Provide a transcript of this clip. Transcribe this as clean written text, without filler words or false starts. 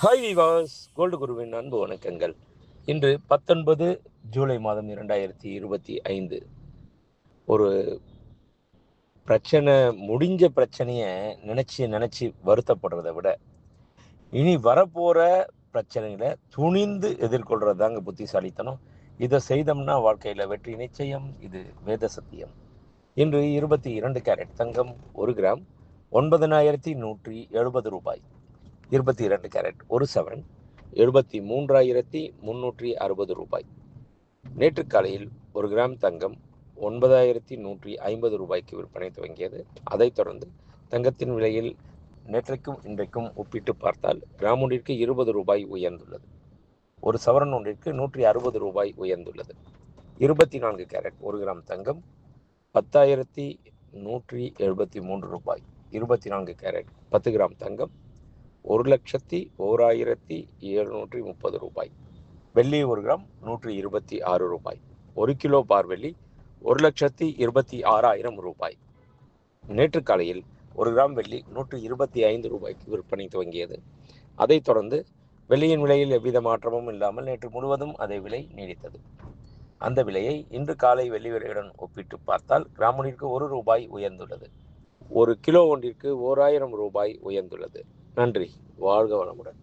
Hi விவாஸ், gold குருவின் அன்பு வணக்கங்கள். இன்று 19 ஜூலை மாதம் 2025. ஒரு பிரச்சனை, முடிஞ்ச பிரச்சனையை நினச்சி வருத்தப்படுறதை விட இனி வரப்போகிற பிரச்சனைகளை துணிந்து எதிர்கொள்கிறது தாங்க புத்திசாலித்தனம். இதை செய்தோம்னா வாழ்க்கையில் வெற்றி நிச்சயம். இது வேத சத்தியம். இன்று 22 கேரட் தங்கம் 1 கிராம் 9170 ரூபாய். 22 கேரட் 1 சவரன் 73,360 ரூபாய். நேற்று காலையில் 1 கிராம் தங்கம் 9,150 ரூபாய்க்கு விற்பனை துவங்கியது. அதைத் தொடர்ந்து தங்கத்தின் விலையில் நேற்றைக்கும் இன்றைக்கும் ஒப்பிட்டு பார்த்தால் கிராம் ஒன்றிற்கு 20 ரூபாய் உயர்ந்துள்ளது. ஒரு சவரன் ஒன்றிற்கு 160 ரூபாய் உயர்ந்துள்ளது. 24 கேரட் 1 கிராம் தங்கம் 10,173 ரூபாய். 24 கேரட் 10 கிராம் தங்கம் 1,01,730 ரூபாய். வெள்ளி 1 கிராம் 126 ரூபாய். 1 கிலோ பார் வெள்ளி 1,26,000 ரூபாய். நேற்று காலையில் 1 கிராம் வெள்ளி 125 ரூபாய்க்கு விற்பனை துவங்கியது. அதைத் தொடர்ந்து வெள்ளியின் விலையில் எவ்வித மாற்றமும் இல்லாமல் நேற்று முழுவதும் அதே விலை நீடித்தது. அந்த விலையை இன்று காலை வெள்ளி விலையுடன் ஒப்பிட்டு பார்த்தால் கிராம் ஒன்றிற்கு 1 ரூபாய் உயர்ந்துள்ளது. 1 கிலோ ஒன்றிற்கு 1000 ரூபாய் உயர்ந்துள்ளது. நன்றி. வாழ்க வளமுடன்.